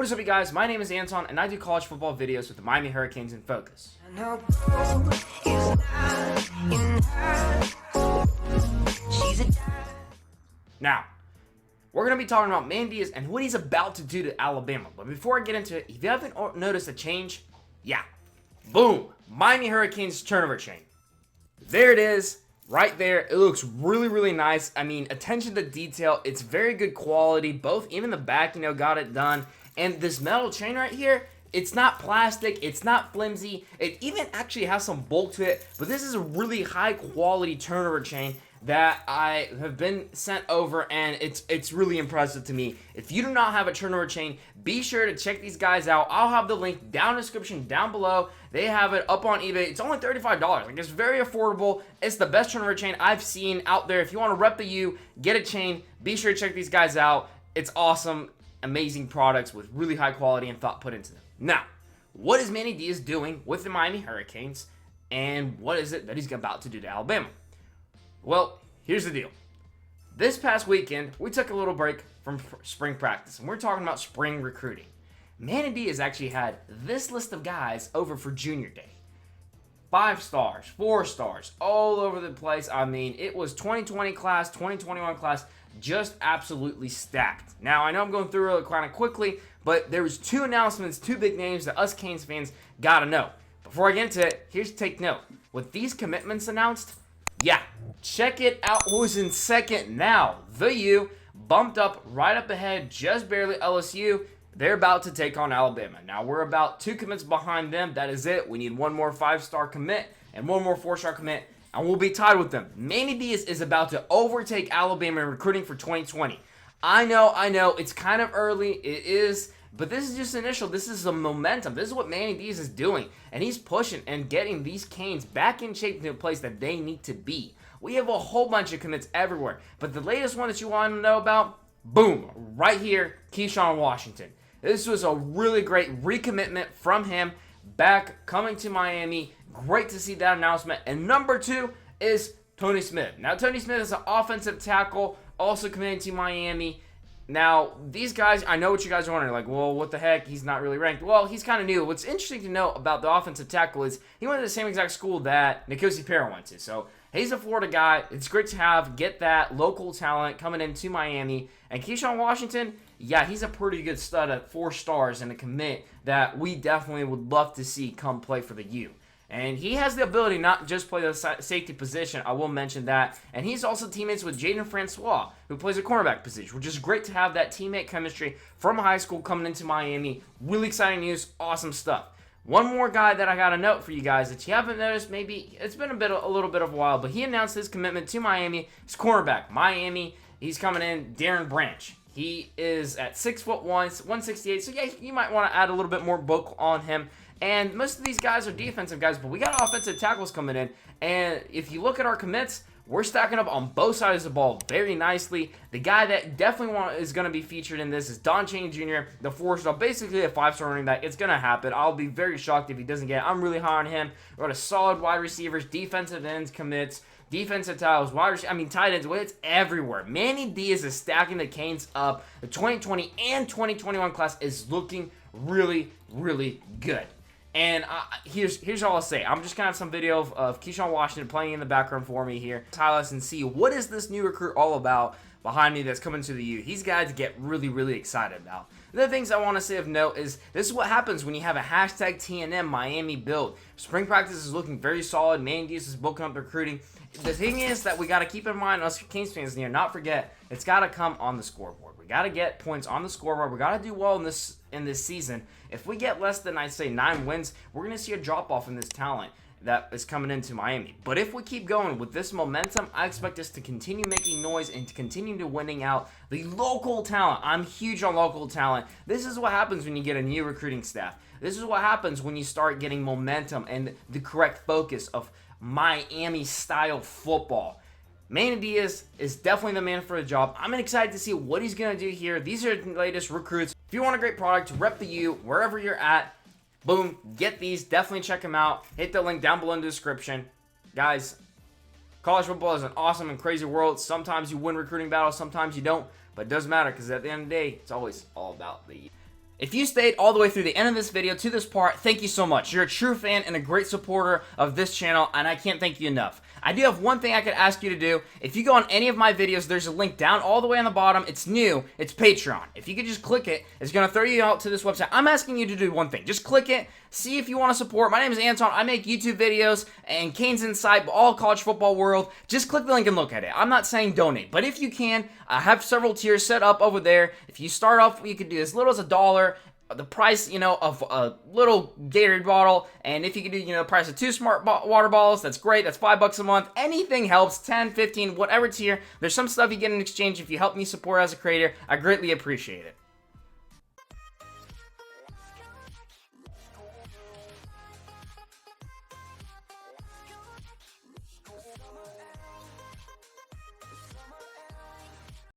What is up, you guys? My name is Anton, and I do college football videos with the Miami Hurricanes in focus. Now, we're going to be talking about Manny Diaz and what he's about to do to Alabama. But before I get into it, if you haven't noticed a change, boom, Miami Hurricanes turnover chain. There it is, right there. It looks really, really nice. I mean, attention to detail. It's very good quality. Both, even the back, got it done. And this metal chain right here, it's not plastic, it's not flimsy, it even actually has some bulk to it, but this is a really high quality turnover chain that I have been sent over, and it's really impressive to me. If you do not have a turnover chain, be sure to check these guys out. I'll have the link down in the description down below. They have it up on eBay. It's only $35. Like, it's very affordable. It's the best turnover chain I've seen out there. If you want to rep the U, get a chain, be sure to check these guys out. It's awesome. Amazing products with really high quality and thought put into them. Now, what is Manny Diaz doing with the Miami Hurricanes, and what is it that he's about to do to Alabama? Well, here's the deal. This past weekend, we took a little break from spring practice, and we're talking about spring recruiting. Manny Diaz actually had this list of guys over for Junior Day. 5 stars, 4 stars, all over the place. I mean, it was 2020 class, 2021 class, just absolutely stacked. Now, I know I'm going through it kind of quickly, but there was 2 announcements, 2 big names that us Canes fans gotta know. Before I get into it, here's take note. With these commitments announced, check it out. Who's in second now? The U bumped up right up ahead, just barely. LSU. They're about to take on Alabama. Now, we're about 2 commits behind them. That is it. We need 1 more 5-star commit and 1 more 4-star commit, and we'll be tied with them. Manny Diaz is about to overtake Alabama in recruiting for 2020. I know, it's kind of early. It is, but this is just initial. This is the momentum. This is what Manny Diaz is doing, and he's pushing and getting these Canes back in shape to a place that they need to be. We have a whole bunch of commits everywhere, but the latest one that you want to know about, boom, right here, Keyshawn Washington. This was a really great recommitment from him, back coming to Miami. Great to see that announcement. And number 2 is Tony Smith. Now, Tony Smith is an offensive tackle, also committing to Miami. Now, these guys, I know what you guys are wondering, like, well, what the heck? He's not really ranked. Well, he's kind of new. What's interesting to know about the offensive tackle is he went to the same exact school that N'Kosi Perry went to. So, he's a Florida guy. It's great to get that local talent coming into Miami. And Keyshawn Washington, he's a pretty good stud at 4 stars and a commit that we definitely would love to see come play for the U. And he has the ability not just play the safety position, I will mention that. And he's also teammates with Jaden Francois, who plays a cornerback position, which is great to have that teammate chemistry from high school coming into Miami. Really exciting news, awesome stuff. One more guy that I got to note for you guys that you haven't noticed, maybe it's been a little bit of a while, but he announced his commitment to Miami. His cornerback, Miami, he's coming in, Darren Branch. He is at 6'1", 168, so you might want to add a little bit more bulk on him. And most of these guys are defensive guys, but we got offensive tackles coming in. And if you look at our commits, we're stacking up on both sides of the ball very nicely. The guy that definitely is going to be featured in this is Don Chaney Jr., the 4-star, basically a 5-star running back. It's going to happen. I'll be very shocked if he doesn't get it. I'm really high on him. We're at a solid wide receivers, defensive ends commits, defensive tackles, tight ends. It's everywhere. Manny Diaz is stacking the Canes up. The 2020 and 2021 class is looking really, really good. And here's all I'll say. I'm just going to have some video of Keyshawn Washington playing in the background for me here. Highlights and see what is this new recruit all about behind me that's coming to the U. He's guys to get really, really excited about. The other things I want to say of note is this is what happens when you have a hashtag TNM Miami build. Spring practice is looking very solid. Manny Diaz is booking up recruiting. The thing is that we got to keep in mind, us Canes fans here, not forget, it's got to come on the scoreboard. We got to get points on the scoreboard. We got to do well in this season. If we get less than, I'd say, 9 wins, we're going to see a drop-off in this talent that is coming into Miami. But if we keep going with this momentum, I expect us to continue making noise and to continue to winning out the local talent. I'm huge on local talent. This is what happens when you get a new recruiting staff. This is what happens when you start getting momentum and the correct focus of Miami-style football. Manny Diaz is definitely the man for the job. I'm excited to see what he's going to do here. These are the latest recruits. If you want a great product, rep the U wherever you're at. Boom, get these. Definitely check them out. Hit the link down below in the description. Guys, college football is an awesome and crazy world. Sometimes you win recruiting battles, sometimes you don't. But it doesn't matter because at the end of the day, it's always all about the U. If you stayed all the way through the end of this video to this part, thank you so much. You're a true fan and a great supporter of this channel, and I can't thank you enough. I do have one thing I could ask you to do. If you go on any of my videos, there's a link down all the way on the bottom. It's new. It's Patreon. If you could just click it, it's going to throw you out to this website. I'm asking you to do one thing. Just click it. See if you want to support. My name is Anton. I make YouTube videos and Kane's Insight, all college football world. Just click the link and look at it. I'm not saying donate, but if you can, I have several tiers set up over there. If you start off, you could do as little as $1. The price, of a little Gatorade bottle, and if you can do, the price of 2 smart water bottles, that's great. That's $5 a month. Anything helps. 10, 15, whatever tier. There's some stuff you get in exchange if you help me support as a creator. I greatly appreciate it.